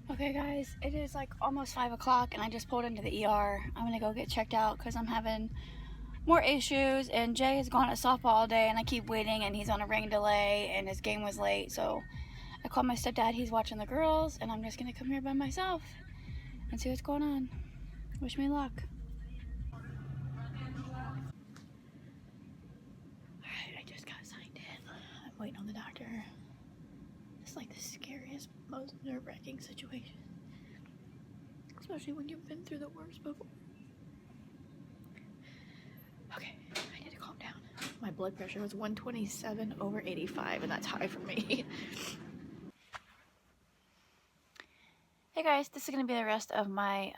Okay guys, it is like almost 5 o'clock and I just pulled into the ER. I'm gonna go get checked out because I'm having more issues, and Jay has gone to softball all day and I keep waiting and he's on a rain delay and his game was late, so I called my stepdad. He's watching the girls and I'm just gonna come here by myself and see what's going on. Wish me luck. Alright, I just got signed in. I'm waiting on the doctor. It's like the scariest, most nerve-wracking situation, especially when you've been through the worst before. Okay, I need to calm down. My blood pressure was 127/85, and that's high for me. Hey guys, this is going to be the rest of my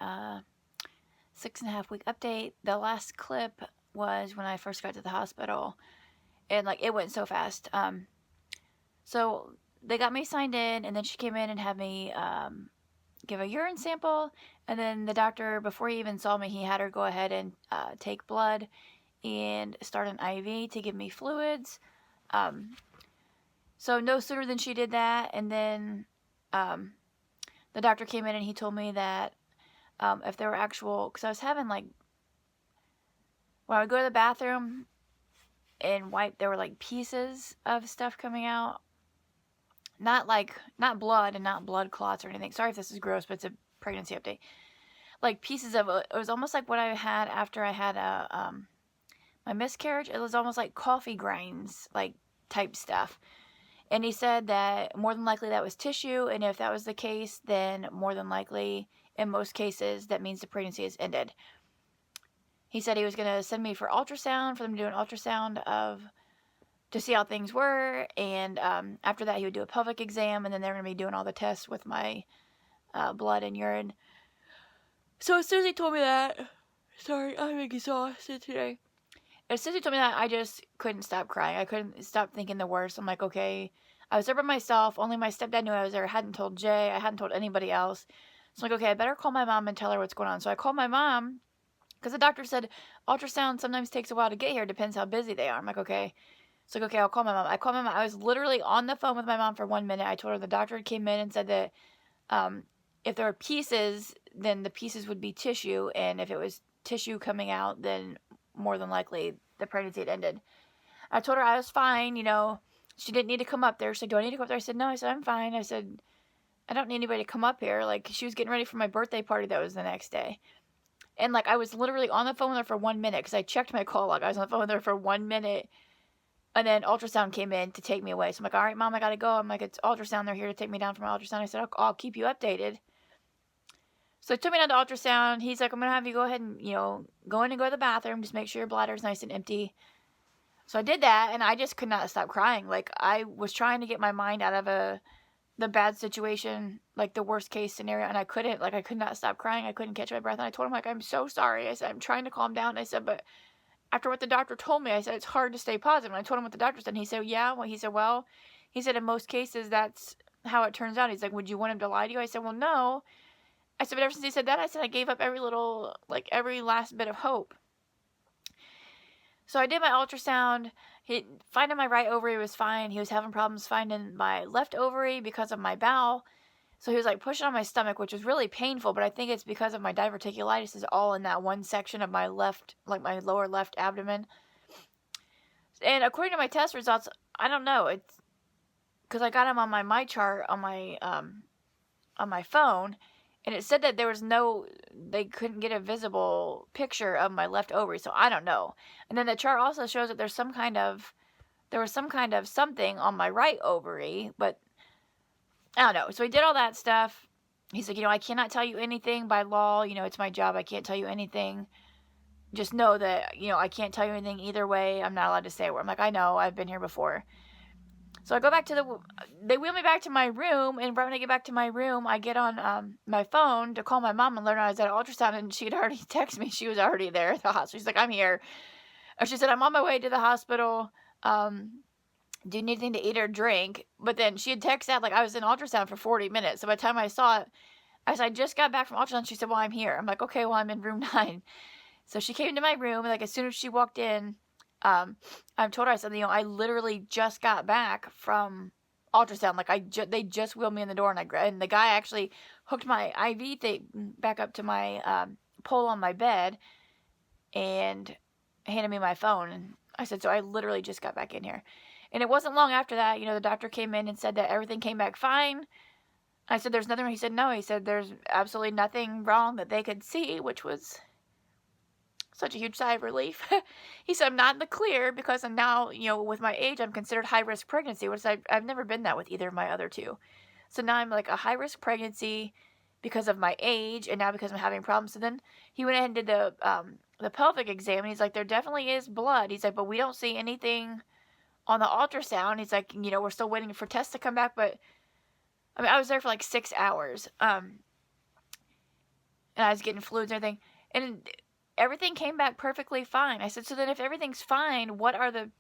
6.5 week update. The last clip was when I first got to the hospital, and like it went so fast. So they got me signed in, and then she came in and had me give a urine sample, and then the doctor, before he even saw me, he had her go ahead and take blood and start an IV to give me fluids. So no sooner than she did that, and then the doctor came in and he told me that if there were actual, because I was having like, when I would go to the bathroom and wipe, there were like pieces of stuff coming out. Not blood and not blood clots or anything. Sorry if this is gross, but it's a pregnancy update. Like pieces of it. It was almost like what I had after I had my miscarriage. It was almost like coffee grinds, like type stuff. And he said that more than likely that was tissue, and if that was the case, then more than likely, in most cases, that means the pregnancy has ended. He said he was going to send me for ultrasound, for them to do an ultrasound to see how things were, and after that he would do a pelvic exam, and then they're going to be doing all the tests with my blood and urine. So as soon as he told me that, sorry, I'm exhausted today. As soon as he told me that, I just couldn't stop crying. I couldn't stop thinking the worst. I'm like, okay. I was there by myself. Only my stepdad knew I was there. I hadn't told Jay. I hadn't told anybody else. So I'm like, okay, I better call my mom and tell her what's going on. So I called my mom, because the doctor said ultrasound sometimes takes a while to get here. Depends how busy they are. I'm like, okay. So like, okay, I'll call my mom. I called my mom. I was literally on the phone with my mom for 1 minute. I told her the doctor came in and said that if there were pieces, then the pieces would be tissue. And if it was tissue coming out, then more than likely the pregnancy had ended. I told her I was fine, you know. She didn't need to come up there. She said, do I need to go up there? I said, no. I said, I'm fine. I said, I don't need anybody to come up here. Like, she was getting ready for my birthday party that was the next day. And, like, I was literally on the phone with her for 1 minute because I checked my call log. I was on the phone with her for 1 minute. And then ultrasound came in to take me away. So I'm like, all right, Mom, I got to go. I'm like, it's ultrasound. They're here to take me down for my ultrasound. I said, I'll keep you updated. So they took me down to ultrasound. He's like, I'm going to have you go ahead and, you know, go in and go to the bathroom. Just make sure your bladder's nice and empty. So I did that, and I just could not stop crying. Like, I was trying to get my mind out of the bad situation, like the worst case scenario, and I couldn't. Like, I could not stop crying. I couldn't catch my breath. And I told him, like, I'm so sorry. I said, I'm trying to calm down. I said, but after what the doctor told me, I said, it's hard to stay positive. And I told him what the doctor said. And he said, yeah. Well, he said, in most cases, that's how it turns out. He's like, would you want him to lie to you? I said, well, no. I said, but ever since he said that, I said, I gave up every last bit of hope. So I did my ultrasound. Finding my right ovary was fine. He was having problems finding my left ovary because of my bowel. So he was like pushing on my stomach, which was really painful, but I think it's because of my diverticulitis is all in that one section of my left, like my lower left abdomen. And according to my test results, I don't know. It's because I got them on my chart on my phone, and it said that they couldn't get a visible picture of my left ovary, so I don't know. And then the chart also shows that there was some kind of something on my right ovary, but I don't know. So he did all that stuff. He's like, you know, I cannot tell you anything by law. You know, it's my job. I can't tell you anything. Just know that, you know, I can't tell you anything either way. I'm not allowed to say a word. I'm like, I know. I've been here before. So I go back they wheel me back to my room, and right when I get back to my room, I get on my phone to call my mom and learn I was at ultrasound, and she had already texted me. She was already there at the hospital. She's like, I'm here. She said, I'm on my way to the hospital. Do you need anything to eat or drink? But then she had texted out, like, I was in ultrasound for 40 minutes. So by the time I saw it, I said, I just got back from ultrasound. She said, well, I'm here. I'm like, okay, well, I'm in room 9. So she came to my room, and like as soon as she walked in, I told her, I said, you know, I literally just got back from ultrasound. Like they just wheeled me in the door, and the guy actually hooked my IV thing back up to my pole on my bed and handed me my phone. And I said, so I literally just got back in here. And it wasn't long after that, the doctor came in and said that everything came back fine. I said, there's nothing wrong. He said, no. He said, there's absolutely nothing wrong that they could see, which was such a huge sigh of relief. He said, I'm not in the clear because I'm now, with my age, I'm considered high-risk pregnancy, which I've never been that with either of my other two. So now I'm like a high-risk pregnancy because of my age, and now because I'm having problems. So then he went ahead and did the pelvic exam, and he's like, there definitely is blood. He's like, but we don't see anything on the ultrasound. He's like, we're still waiting for tests to come back, but I mean, I was there for like 6 hours, and I was getting fluids and everything, and everything came back perfectly fine. I said, so then if everything's fine, what are the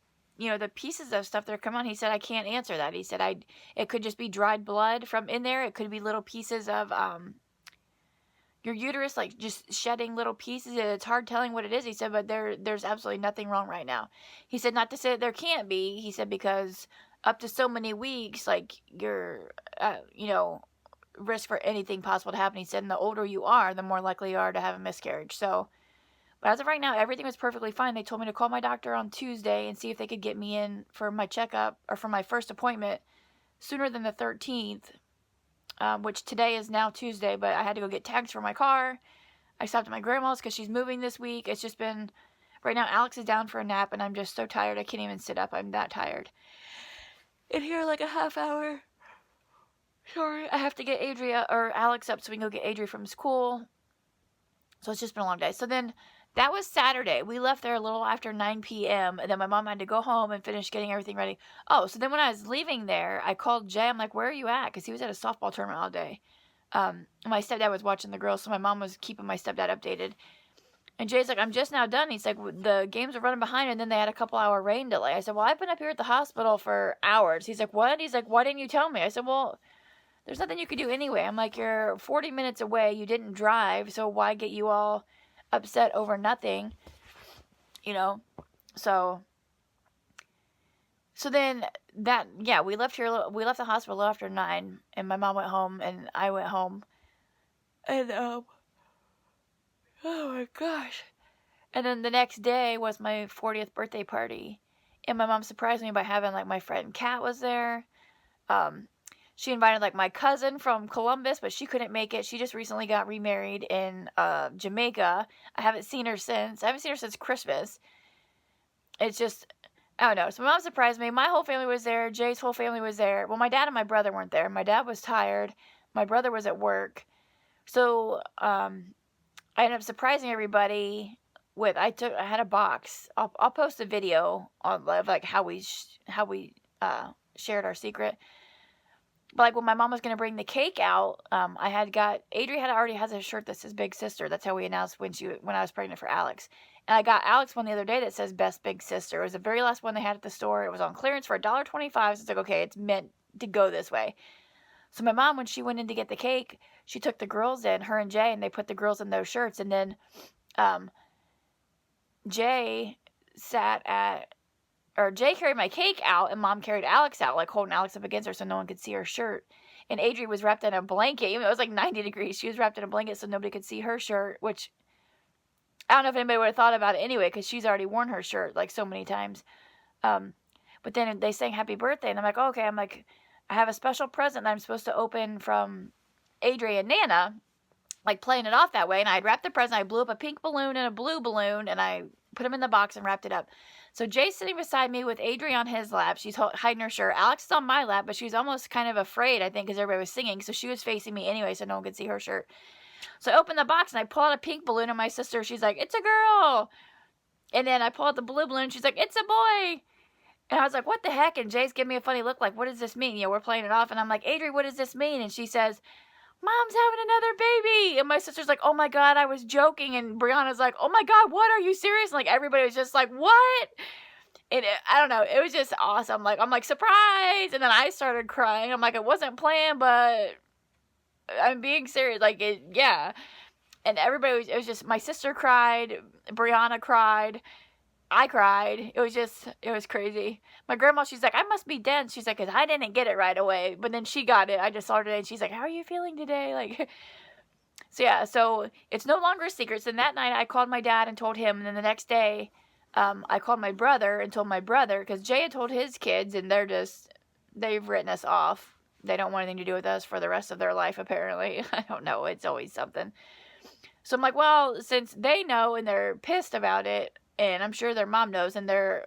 pieces of stuff that are coming on? He said, I can't answer that. He said, it could just be dried blood from in there. It could be little pieces of, your uterus, like just shedding little pieces. It's hard telling what it is. He said, but there's absolutely nothing wrong right now. He said, not to say that there can't be. He said, because up to so many weeks, like you're, risk for anything possible to happen. He said, and the older you are, the more likely you are to have a miscarriage. So, but as of right now, everything was perfectly fine. They told me to call my doctor on Tuesday and see if they could get me in for my checkup or for my first appointment sooner than the 13th, which today is now Tuesday, but I had to go get tags for my car. I stopped at my grandma's because she's moving this week. It's just been, right now Alex is down for a nap, and I'm just so tired I can't even sit up. I'm that tired. In here like a half hour. Sorry, I have to get Alex up so we can go get Adri from school. So it's just been a long day. So then that was Saturday. We left there a little after 9 p.m. And then my mom had to go home and finish getting everything ready. Oh, so then when I was leaving there, I called Jay. I'm like, where are you at? Because he was at a softball tournament all day. My stepdad was watching the girls, so my mom was keeping my stepdad updated. And Jay's like, I'm just now done. He's like, the games were running behind, and then they had a couple-hour rain delay. I said, well, I've been up here at the hospital for hours. He's like, what? He's like, why didn't you tell me? I said, well, there's nothing you could do anyway. I'm like, you're 40 minutes away. You didn't drive, so why get you all upset over nothing? So then we left the hospital a little after 9, and my mom went home, and I went home. And, oh my gosh. And then the next day was my 40th birthday party, and my mom surprised me by having, like, my friend Kat was there. She invited, like, my cousin from Columbus, but she couldn't make it. She just recently got remarried in Jamaica. I haven't seen her since. I haven't seen her since Christmas. It's just, I don't know. So my mom surprised me. My whole family was there. Jay's whole family was there. Well, my dad and my brother weren't there. My dad was tired. My brother was at work. So I ended up surprising everybody with, I had a box. I'll post a video on, like, how we shared our secret. But, like, when my mom was going to bring the cake out, Adri already has a shirt that says Big Sister. That's how we announced when I was pregnant for Alex. And I got Alex one the other day that says Best Big Sister. It was the very last one they had at the store. It was on clearance for $1.25. So it's like, okay, it's meant to go this way. So my mom, when she went in to get the cake, she took the girls in, her and Jay, and they put the girls in those shirts. And then Jay carried my cake out, and Mom carried Alex out, like holding Alex up against her so no one could see her shirt. And Adri was wrapped in a blanket. Even though it was like 90 degrees, she was wrapped in a blanket so nobody could see her shirt, which I don't know if anybody would have thought about it anyway, because she's already worn her shirt like so many times. But then they sang happy birthday, and I'm like, oh, okay. I'm like, I have a special present that I'm supposed to open from Adri and Nana, like playing it off that way. And I wrapped the present. I blew up a pink balloon and a blue balloon, and I put them in the box and wrapped it up. So Jay's sitting beside me with Adri on his lap. She's hiding her shirt. Alex is on my lap, but she was almost kind of afraid, I think, because everybody was singing. So she was facing me anyway, so no one could see her shirt. So I opened the box, and I pull out a pink balloon, and my sister, she's like, it's a girl. And then I pull out the blue balloon, and she's like, it's a boy. And I was like, what the heck? And Jay's giving me a funny look like, what does this mean? We're playing it off. And I'm like, Adri, what does this mean? And she says, Mom's having another baby. And my sister's like, oh my God, I was joking. And Brianna's like, oh my God, what? Are you serious? And like, everybody was just like, what? And I don't know. It was just awesome. Like, I'm like, surprise. And then I started crying. I'm like, it wasn't planned, but I'm being serious. Like, yeah. And everybody it was just, my sister cried. Brianna cried. I cried. It was crazy. My grandma, she's like, I must be dense. She's like, 'cause I didn't get it right away. But then she got it. I just saw her today, and she's like, how are you feeling today? Like, so yeah, so it's no longer a secret. So that night I called my dad and told him. And then the next day, I called my brother and told my brother, because Jay had told his kids, and they've written us off. They don't want anything to do with us for the rest of their life, apparently. I don't know. It's always something. So I'm like, well, since they know and they're pissed about it, and I'm sure their mom knows, and they're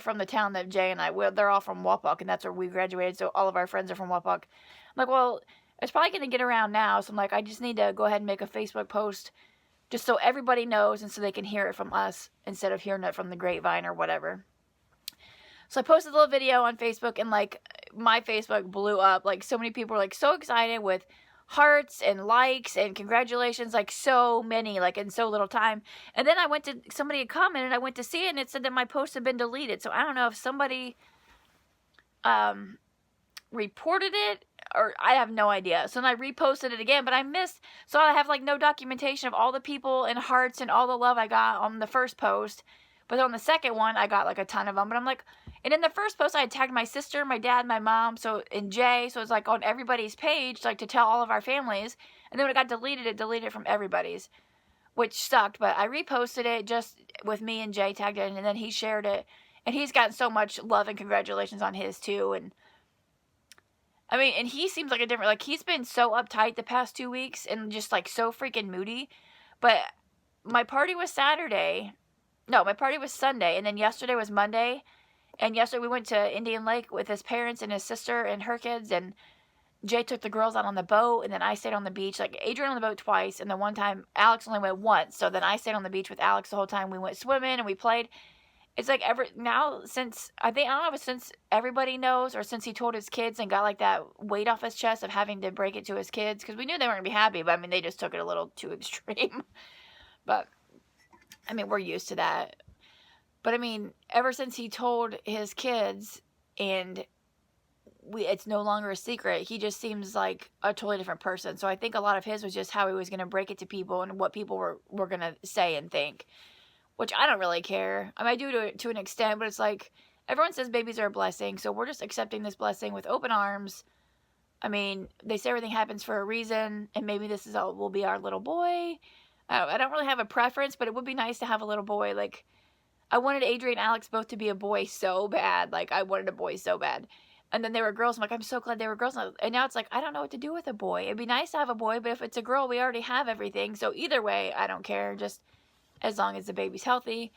from the town that Jay and they're all from Wapak, and that's where we graduated, so all of our friends are from Wapak. I'm like, well, it's probably going to get around now, so I'm like, I just need to go ahead and make a Facebook post just so everybody knows and so they can hear it from us instead of hearing it from the grapevine or whatever. So I posted a little video on Facebook, and like my Facebook blew up. Like so many people were like so excited with hearts and likes and congratulations, like so many, like in so little time. And then somebody had commented, I went to see it, and it said that my post had been deleted. So I don't know if somebody reported it, or I have no idea. So then I reposted it again, but I missed, so I have like no documentation of all the people and hearts and all the love I got on the first post. But on the second one, I got like a ton of them. But I'm like, and in the first post, I had tagged my sister, my dad, my mom, and Jay. So it's like on everybody's page, like to tell all of our families. And then when it got deleted, it deleted it from everybody's, which sucked. But I reposted it just with me and Jay tagged it, and then he shared it. And he's gotten so much love and congratulations on his too. And I mean, and he seems like a different, like he's been so uptight the past 2 weeks and just like so freaking moody. But my party was Saturday. No, my party was Sunday, and then yesterday was Monday. And yesterday we went to Indian Lake with his parents and his sister and her kids, and Jay took the girls out on the boat, and then I stayed on the beach. Like Adrian on the boat twice, and then one time Alex only went once. So then I stayed on the beach with Alex the whole time. We went swimming and we played. It's like since I don't know if it's since everybody knows or since he told his kids and got like that weight off his chest of having to break it to his kids, because we knew they weren't going to be happy, but I mean, they just took it a little too extreme. But I mean, we're used to that. But I mean, ever since he told his kids, and it's no longer a secret, he just seems like a totally different person. So I think a lot of his was just how he was going to break it to people and what people were going to say and think, which I don't really care. I mean, I do to an extent, but it's like everyone says babies are a blessing, so we're just accepting this blessing with open arms. I mean, they say everything happens for a reason, and maybe this will be our little boy. I don't really have a preference, but it would be nice to have a little boy. Like, I wanted Adrian and Alex both to be a boy so bad. Like, I wanted a boy so bad. And then they were girls. I'm like, I'm so glad they were girls. And now it's like, I don't know what to do with a boy. It'd be nice to have a boy, but if it's a girl, we already have everything. So either way, I don't care, just as long as the baby's healthy.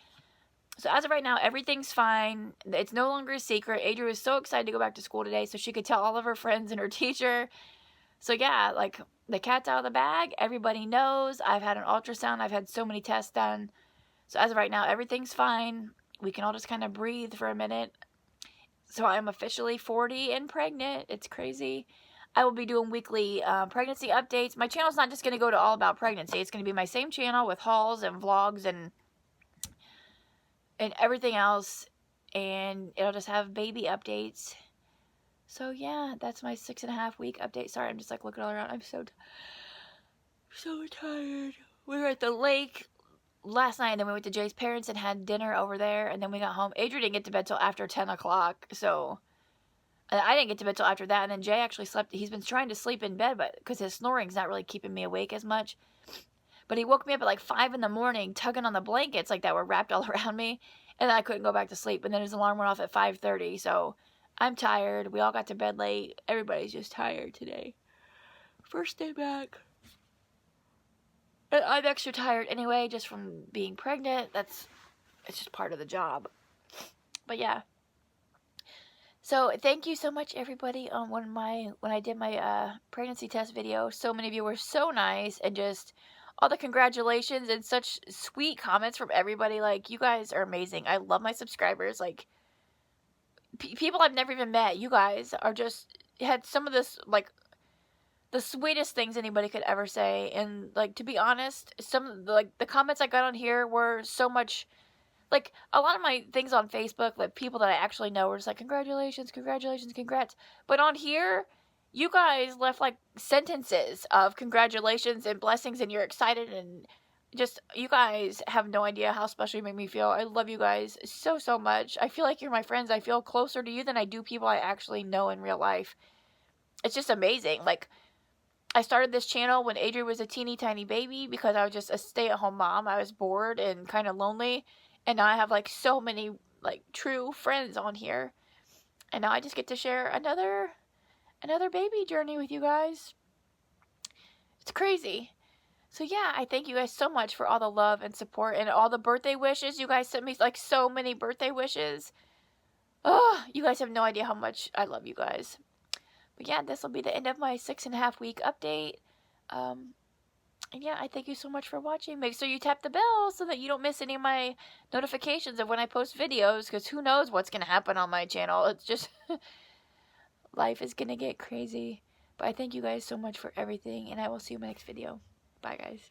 So as of right now, everything's fine. It's no longer a secret. Adrian was so excited to go back to school today so she could tell all of her friends and her teacher. So yeah, like, the cat's out of the bag. Everybody knows. I've had an ultrasound. I've had so many tests done. So as of right now, everything's fine. We can all just kind of breathe for a minute. So I'm officially 40 and pregnant. It's crazy. I will be doing weekly pregnancy updates. My channel's not just going to go to all about pregnancy. It's going to be my same channel with hauls and vlogs and everything else. And it'll just have baby updates. So yeah, that's my 6.5 week update. Sorry, I'm just like looking all around. I'm so tired. We were at the lake last night, and then we went to Jay's parents and had dinner over there, and then we got home. Adrian didn't get to bed till after 10 o'clock, so I didn't get to bed till after that, and then Jay actually slept. He's been trying to sleep in bed, but because his snoring's not really keeping me awake as much. But he woke me up at like 5 in the morning, tugging on the blankets like that were wrapped all around me, and then I couldn't go back to sleep, and then his alarm went off at 5:30, so I'm tired. We all got to bed late. Everybody's just tired today. First day back. I'm extra tired anyway, just from being pregnant. It's just part of the job. But yeah. So thank you so much, everybody. When I did my pregnancy test video, so many of you were so nice, and just all the congratulations and such sweet comments from everybody. Like, you guys are amazing. I love my subscribers. Like, people I've never even met. You guys are just had some of this, like, the sweetest things anybody could ever say. And like, to be honest, some of the comments I got on here were so much, like, a lot of my things on Facebook, like, people that I actually know were just like, congratulations, congrats. But on here, you guys left like sentences of congratulations and blessings, and you're excited, and just, you guys have no idea how special you make me feel. I love you guys so, so much. I feel like you're my friends. I feel closer to you than I do people I actually know in real life. It's just amazing. Like, I started this channel when Adrian was a teeny tiny baby because I was just a stay-at-home mom. I was bored and kind of lonely, and now I have like so many like true friends on here, and now I just get to share another baby journey with you guys. It's crazy. So yeah, I thank you guys so much for all the love and support and all the birthday wishes. You guys sent me like so many birthday wishes. Oh, you guys have no idea how much I love you guys. But yeah, this will be the end of my 6.5 week update. And yeah, I thank you so much for watching. Make sure you tap the bell so that you don't miss any of my notifications of when I post videos, because who knows what's going to happen on my channel. It's just, life is going to get crazy. But I thank you guys so much for everything, and I will see you in my next video. Bye, guys.